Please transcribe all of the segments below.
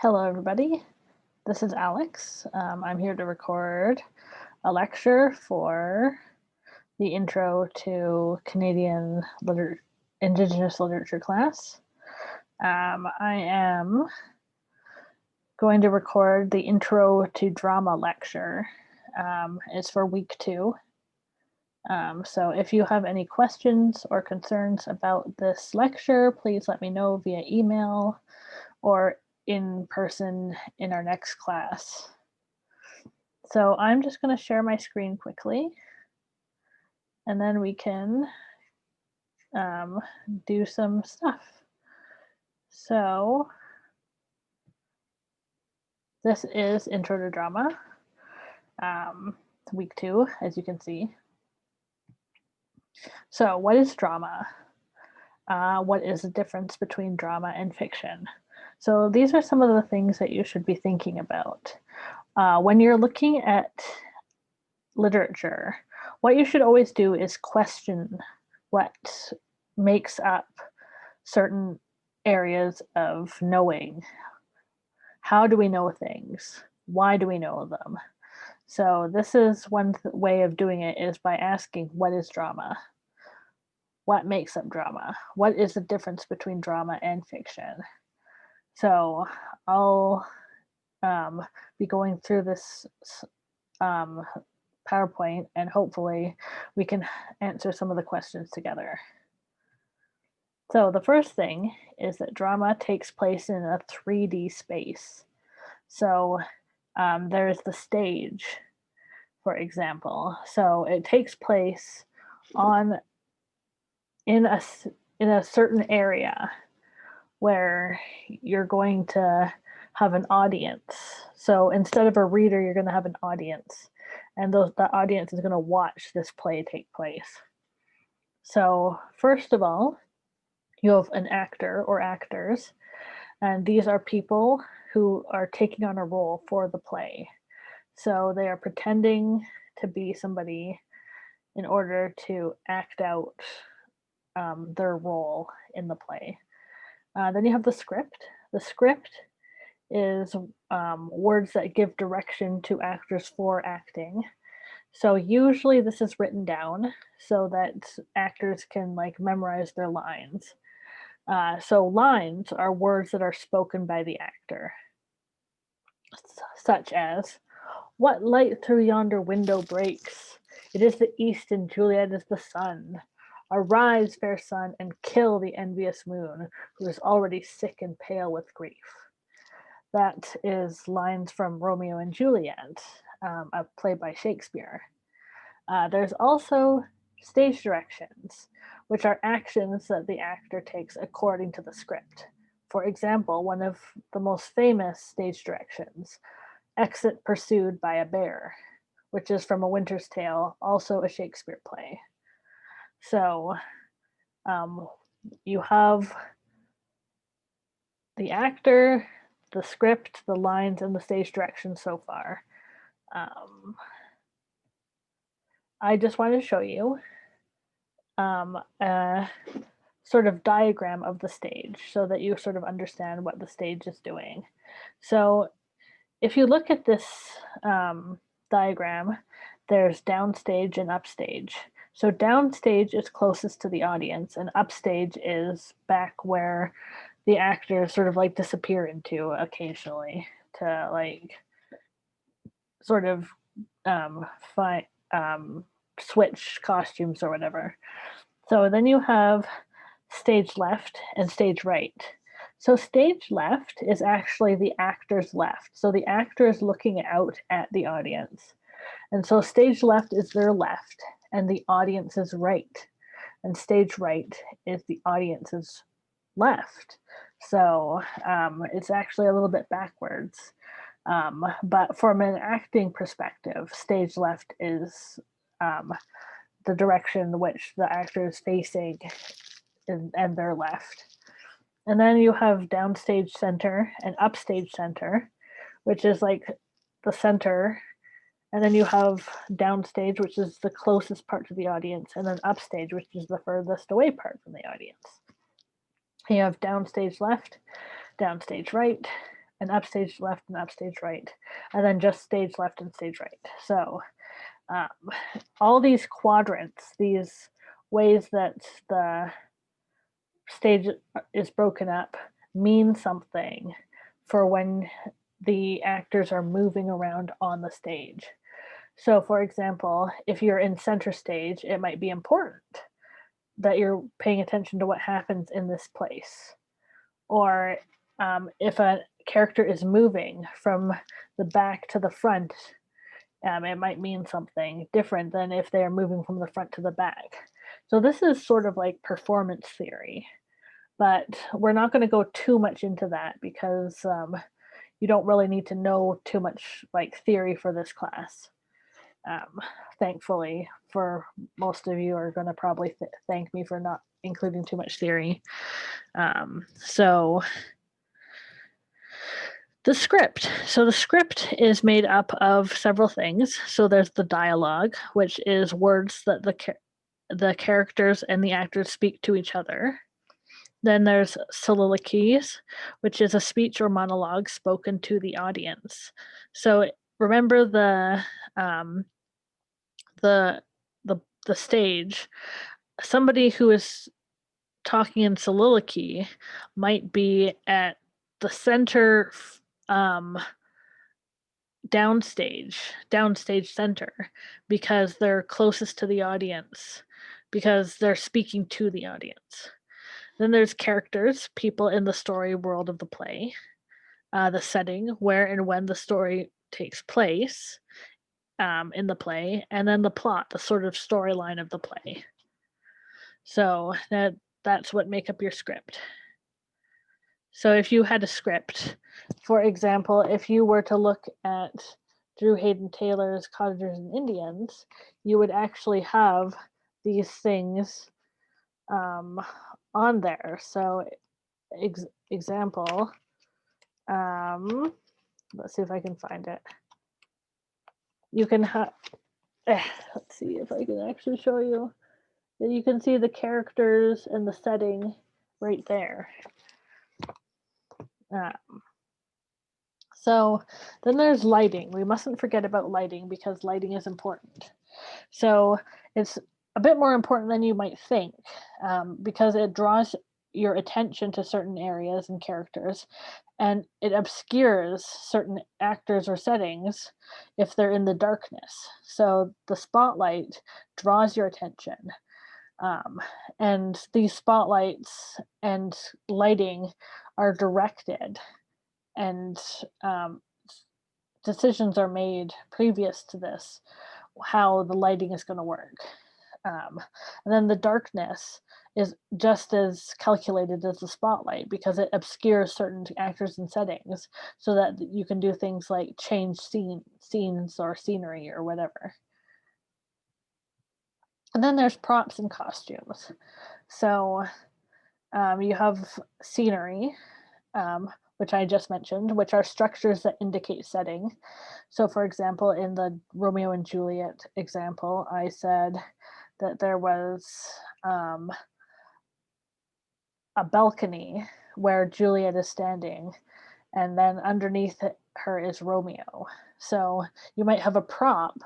Hello, everybody. This is Alex. I'm here to record a lecture for the Intro to Canadian Indigenous Literature class. I am going to record the Intro to Drama lecture. It's for week 2. So if you have any questions or concerns about this lecture, please let me know via email or in person in our next class. So I'm just going to share my screen quickly, and then we can do some stuff. So this is Intro to Drama, week 2, as you can see. So what is drama? What is the difference between drama and fiction? So these are some of the things that you should be thinking about. When you're looking at literature, what you should always do is question what makes up certain areas of knowing. How do we know things? Why do we know them? So this is one way of doing it, is by asking, what is drama? What makes up drama? What is the difference between drama and fiction? So I'll be going through this PowerPoint, and hopefully we can answer some of the questions together. So the first thing is that drama takes place in a 3D space. So there's the stage, for example. So it takes place in a certain area where you're going to have an audience. So instead of a reader, you're going to have an audience, and the audience is going to watch this play take place. So first of all, you have an actor or actors, and these are people who are taking on a role for the play. So they are pretending to be somebody in order to act out their role in the play. Then you have the script. The script is words that give direction to actors for acting. So usually this is written down so that actors can memorize their lines. So lines are words that are spoken by the actor, such as, "What light through yonder window breaks? It is the east, and Juliet is the sun. Arise, fair sun, and kill the envious moon, who is already sick and pale with grief." That is lines from Romeo and Juliet, a play by Shakespeare. There's also stage directions, which are actions that the actor takes according to the script. For example, one of the most famous stage directions, "Exit pursued by a bear," which is from A Winter's Tale, also a Shakespeare play. So you have the actor, the script, the lines, and the stage direction so far. I just wanted to show you a sort of diagram of the stage so that you sort of understand what the stage is doing. So if you look at this diagram, there's downstage and upstage. So downstage is closest to the audience, and upstage is back where the actors sort of disappear into occasionally to sort of switch costumes or whatever. So then you have stage left and stage right. So stage left is actually the actor's left. So the actor is looking out at the audience. And so stage left is their left, and the audience's right. And stage right is the audience's left. So it's actually a little bit backwards. But from an acting perspective, stage left is the direction which the actor is facing, and their left. And then you have downstage center and upstage center, which is the center. And then you have downstage, which is the closest part to the audience, and then upstage, which is the furthest away part from the audience. You have downstage left, downstage right, and upstage left and upstage right, and then just stage left and stage right. So um, all these quadrants, these ways that the stage is broken up, mean something for when the actors are moving around on the stage. So, for example, if you're in center stage, it might be important that you're paying attention to what happens in this place. Or if a character is moving from the back to the front, it might mean something different than if they are moving from the front to the back. So, this is sort of like performance theory, but we're not going to go too much into that because you don't really need to know too much like theory for this class. Um, Thankfully, for most of you are going to probably thank me for not including too much theory. So the script. So the script is made up of several things. So there's the dialogue, which is words that the characters and the actors speak to each other. Then there's soliloquies, which is a speech or monologue spoken to the audience. So remember um, the the stage. Somebody who is talking in soliloquy might be at the center um, downstage center because they're closest to the audience because they're speaking to the audience. Then there's characters, people in the story world of the play, the setting, where and when the story takes place in the play, and then the plot, the sort of storyline of the play. So that's what make up your script. So if you had a script, for example, if you were to look at Drew Hayden Taylor's Cottagers and Indians, you would actually have these things on there. So example, let's see if I can find it. You can have, let's see if I can actually show you. You can see the characters and the setting right there. So then there's lighting. We mustn't forget about lighting because lighting is important. So it's a bit more important than you might think because it draws your attention to certain areas and characters and it obscures certain actors or settings if they're in the darkness. So the spotlight draws your attention. And these spotlights and lighting are directed and decisions are made previous to this how the lighting is going to work. And then the darkness is just as calculated as the spotlight because it obscures certain actors and settings so that you can do things like change scenes or scenery or whatever. And then there's props and costumes. So you have scenery, which I just mentioned, which are structures that indicate setting. So, for example, in the Romeo and Juliet example, I said that there was a balcony where Juliet is standing, and then underneath her is Romeo. So you might have a prop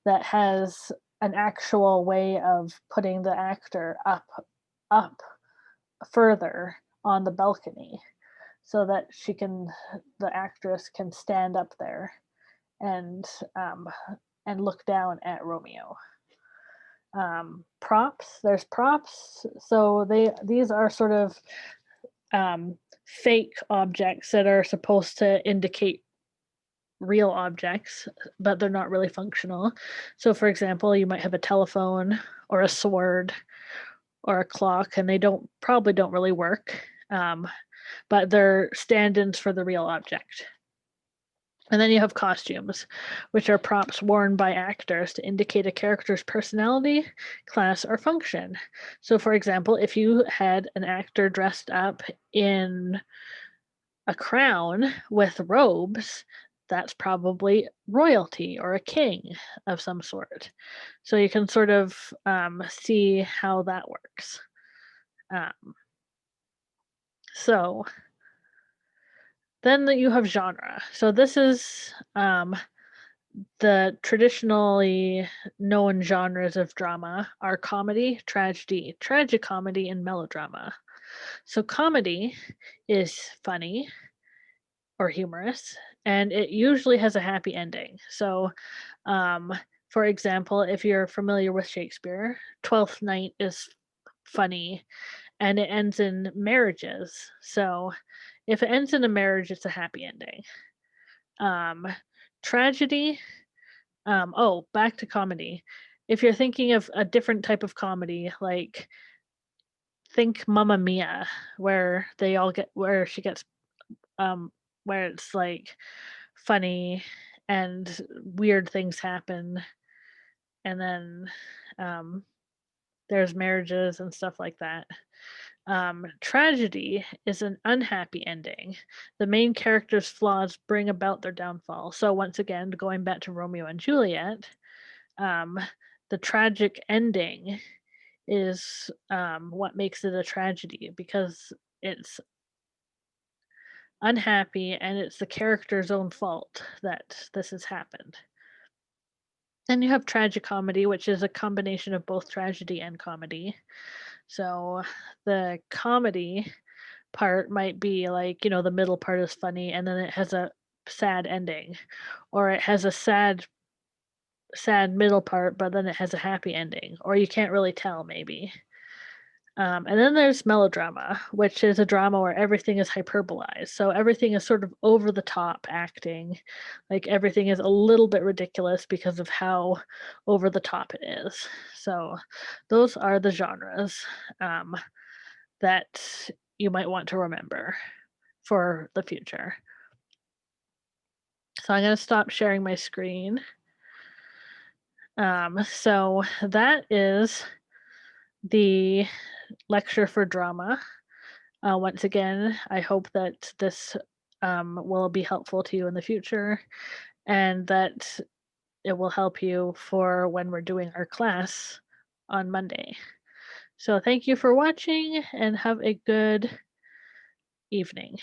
that has an actual way of putting the actor up further on the balcony so that the actress can stand up there and look down at Romeo. Props, there's props. So these are sort of fake objects that are supposed to indicate real objects, but they're not really functional. So for example, you might have a telephone or a sword or a clock, and they probably don't really work. But they're stand-ins for the real object. And then you have costumes, which are props worn by actors to indicate a character's personality, class, or function. So, for example, if you had an actor dressed up in a crown with robes, that's probably royalty or a king of some sort. So you can sort of see how that works. So Then you have genre. So this is the traditionally known genres of drama are comedy, tragedy, tragicomedy, and melodrama. So comedy is funny or humorous, and it usually has a happy ending. So, um, for example, if you're familiar with Shakespeare, Twelfth Night is funny and it ends in marriages. So, if it ends in a marriage, it's a happy ending. Um, Tragedy. Oh, back to comedy. If you're thinking of a different type of comedy, like think Mamma Mia, where she gets um where it's like funny and weird things happen and then um there's marriages and stuff like that. Tragedy is an unhappy ending. The main character's flaws bring about their downfall. So once again, going back to Romeo and Juliet, um, the tragic ending is what makes it a tragedy because it's unhappy and it's the character's own fault that this has happened. Then you have tragicomedy, which is a combination of both tragedy and comedy. So the comedy part might be like, the middle part is funny and then it has a sad ending, or it has a sad middle part, but then it has a happy ending, or you can't really tell maybe. And then there's melodrama, which is a drama where everything is hyperbolized. So everything is sort of over the top acting. Like everything is a little bit ridiculous because of how over the top it is. So those are the genres um, that you might want to remember for the future. So I'm going to stop sharing my screen. So that is the lecture for drama. Once again, I hope that this will be helpful to you in the future and that it will help you for when we're doing our class on Monday. So, thank you for watching and have a good evening.